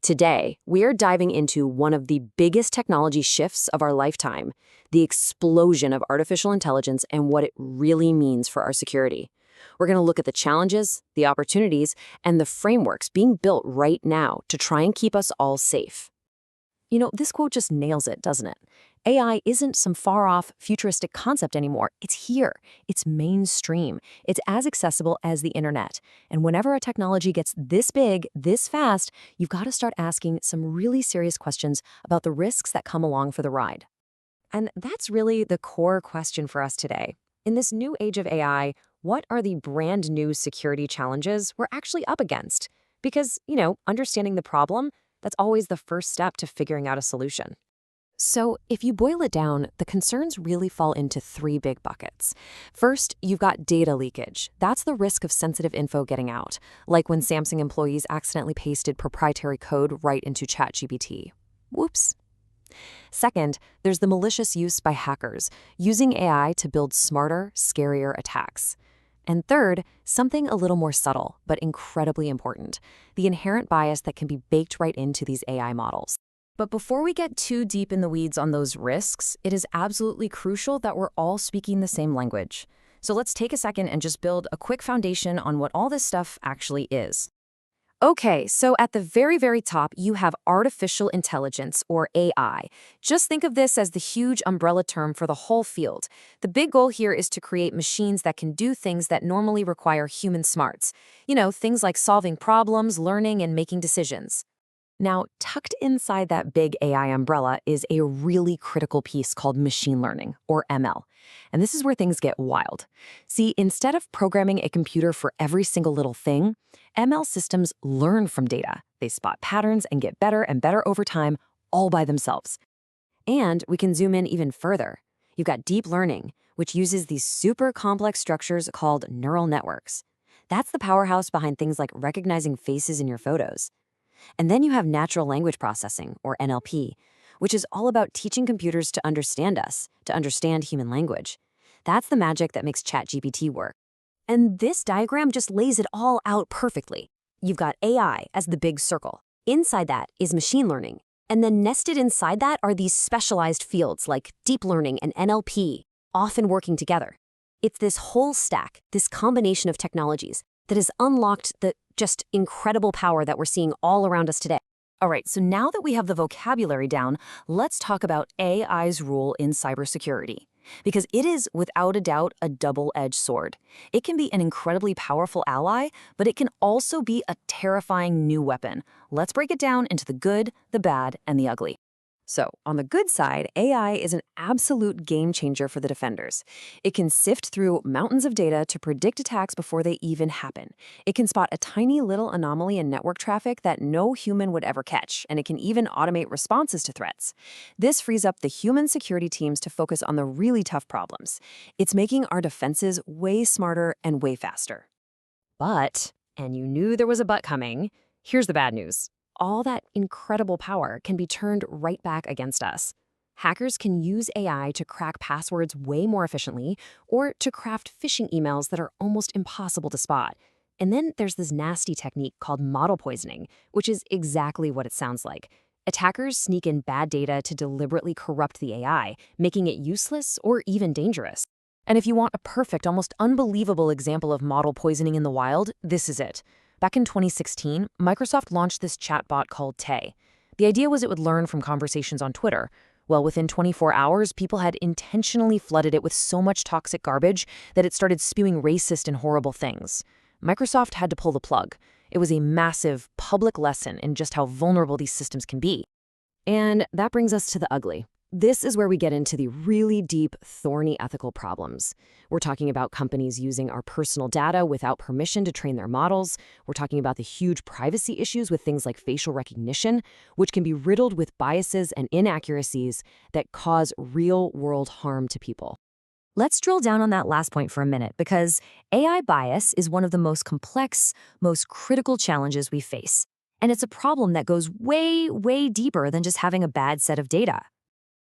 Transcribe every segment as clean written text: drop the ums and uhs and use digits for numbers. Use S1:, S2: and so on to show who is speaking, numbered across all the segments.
S1: Today, we are diving into one of the biggest technology shifts of our lifetime, the explosion of artificial intelligence and what it really means for our security. We're going to look at the challenges, the opportunities, and the frameworks being built right now to try and keep us all safe. You know, this quote just nails it, doesn't it? AI isn't some far-off, futuristic concept anymore. It's here. It's mainstream. It's as accessible as the internet. And whenever a technology gets this big, this fast, you've got to start asking some really serious questions about the risks that come along for the ride. And that's really the core question for us today. In this new age of AI, what are the brand new security challenges we're actually up against? Because, understanding the problem, that's always the first step to figuring out a solution. So if you boil it down, the concerns really fall into three big buckets. First, you've got data leakage. That's the risk of sensitive info getting out, like when Samsung employees accidentally pasted proprietary code right into ChatGPT. Whoops. Second, there's the malicious use by hackers, using AI to build smarter, scarier attacks. And third, something a little more subtle, but incredibly important, the inherent bias that can be baked right into these AI models. But before we get too deep in the weeds on those risks, it is absolutely crucial that we're all speaking the same language. So let's take a second and just build a quick foundation on what all this stuff actually is. Okay, so at the very, very top, you have artificial intelligence, or AI. Just think of this as the huge umbrella term for the whole field. The big goal here is to create machines that can do things that normally require human smarts. Things like solving problems, learning, and making decisions. Now, tucked inside that big AI umbrella is a really critical piece called machine learning, or ML. And this is where things get wild. See, instead of programming a computer for every single little thing, ML systems learn from data. They spot patterns and get better and better over time, all by themselves. And we can zoom in even further. You've got deep learning, which uses these super complex structures called neural networks. That's the powerhouse behind things like recognizing faces in your photos. And then you have natural language processing, or NLP, which is all about teaching computers to understand us, to understand human language. That's the magic that makes ChatGPT work. And this diagram just lays it all out perfectly. You've got AI as the big circle. Inside that is machine learning. And then nested inside that are these specialized fields like deep learning and NLP, often working together. It's this whole stack, this combination of technologies, that has unlocked the just incredible power that we're seeing all around us today. All right, so now that we have the vocabulary down, let's talk about AI's role in cybersecurity. Because it is, without a doubt, a double-edged sword. It can be an incredibly powerful ally, but it can also be a terrifying new weapon. Let's break it down into the good, the bad, and the ugly. So, on the good side, AI is an absolute game changer for the defenders. It can sift through mountains of data to predict attacks before they even happen. It can spot a tiny little anomaly in network traffic that no human would ever catch, and it can even automate responses to threats. This frees up the human security teams to focus on the really tough problems. It's making our defenses way smarter and way faster. But, and you knew there was a but coming, here's the bad news. All that incredible power can be turned right back against us. Hackers can use AI to crack passwords way more efficiently, or to craft phishing emails that are almost impossible to spot. And then there's this nasty technique called model poisoning, which is exactly what it sounds like. Attackers sneak in bad data to deliberately corrupt the AI, making it useless or even dangerous. And if you want a perfect, almost unbelievable example of model poisoning in the wild, this is it. Back in 2016, Microsoft launched this chatbot called Tay. The idea was it would learn from conversations on Twitter. Well, within 24 hours, people had intentionally flooded it with so much toxic garbage that it started spewing racist and horrible things. Microsoft had to pull the plug. It was a massive public lesson in just how vulnerable these systems can be. And that brings us to the ugly. This is where we get into the really deep, thorny ethical problems. We're talking about companies using our personal data without permission to train their models. We're talking about the huge privacy issues with things like facial recognition, which can be riddled with biases and inaccuracies that cause real-world harm to people. Let's drill down on that last point for a minute, because AI bias is one of the most complex, most critical challenges we face. And it's a problem that goes way, way deeper than just having a bad set of data.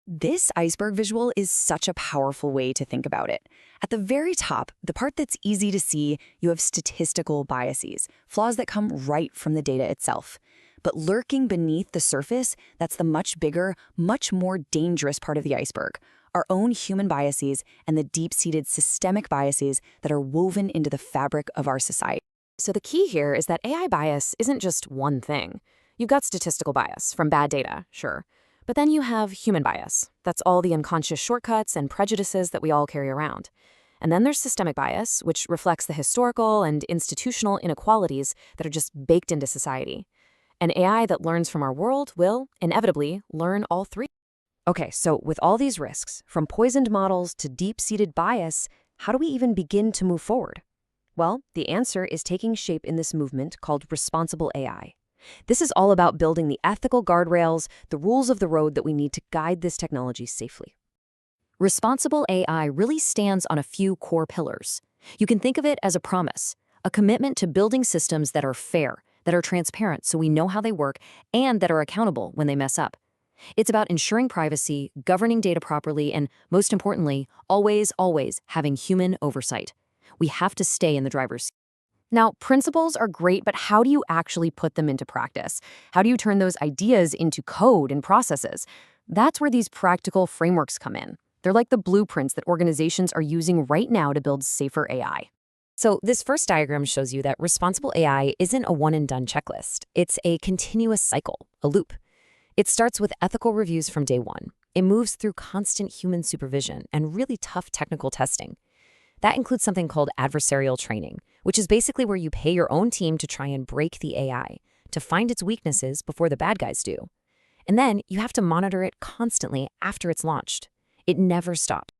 S1: This iceberg visual is such a powerful way to think about it. At the very top, the part that's easy to see, you have statistical biases, flaws that come right from the data itself.
S2: But lurking beneath the surface, that's the much bigger, much more dangerous part of the iceberg. Our own human biases and the deep-seated systemic biases that are woven into the fabric of our society.
S1: So the key here is that AI bias isn't just one thing. You've got statistical bias from bad data, sure. But then you have human bias. That's all the unconscious shortcuts and prejudices that we all carry around. And then there's systemic bias, which reflects the historical and institutional inequalities that are just baked into society. An AI that learns from our world will, inevitably, learn all three. Okay, so with all these risks, from poisoned models to deep-seated bias, how do we even begin to move forward? Well, the answer is taking shape in this movement called responsible AI. This is all about building the ethical guardrails, the rules of the road that we need to guide this technology safely. Responsible AI really stands on a few core pillars. You can think of it as a promise, a commitment to building systems that are fair, that are transparent so we know how they work, and that are accountable when they mess up. It's about ensuring privacy, governing data properly, and most importantly, always having human oversight. We have to stay in the driver's seat. Now, principles are great, but how do you actually put them into practice? How do you turn those ideas into code and processes? That's where these practical frameworks come in. They're like the blueprints that organizations are using right now to build safer AI. So this first diagram shows you that responsible AI isn't a one-and-done checklist. It's a continuous cycle, a loop. It starts with ethical reviews from day one. It moves through constant human supervision and really tough technical testing. That includes something called adversarial training, which is basically where you pay your own team to try and break the AI, to find its weaknesses before the bad guys do. And then you have to monitor it constantly after it's launched. It never stops.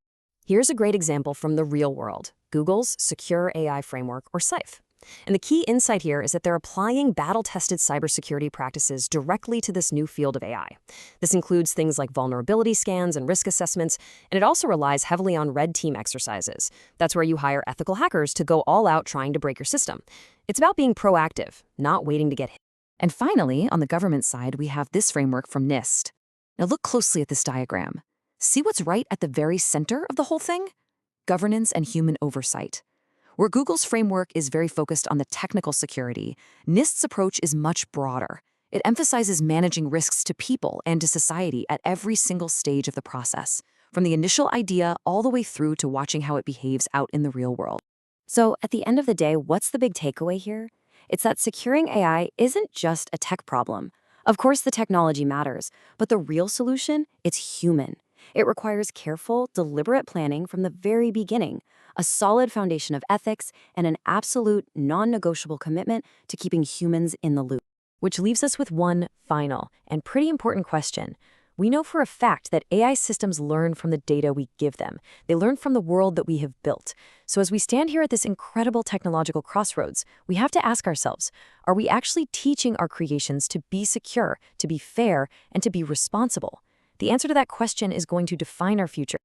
S1: Here's a great example from the real world, Google's Secure AI Framework, or SIFE. And the key insight here is that they're applying battle-tested cybersecurity practices directly to this new field of AI. This includes things like vulnerability scans and risk assessments, and it also relies heavily on red team exercises. That's where you hire ethical hackers to go all out trying to break your system. It's about being proactive, not waiting to get hit. And finally, on the government side, we have this framework from NIST. Now look closely at this diagram. See what's right at the very center of the whole thing? Governance and human oversight. Where Google's framework is very focused on the technical security, NIST's approach is much broader. It emphasizes managing risks to people and to society at every single stage of the process, from the initial idea all the way through to watching how it behaves out in the real world. So at the end of the day, what's the big takeaway here? It's that securing AI isn't just a tech problem. Of course, the technology matters, but the real solution, it's human. It requires careful, deliberate planning from the very beginning, a solid foundation of ethics, and an absolute, non-negotiable commitment to keeping humans in the loop. Which leaves us with one final and pretty important question. We know for a fact that AI systems learn from the data we give them. They learn from the world that we have built. So as we stand here at this incredible technological crossroads, we have to ask ourselves, are we actually teaching our creations to be secure, to be fair, and to be responsible? The answer to that question is going to define our future.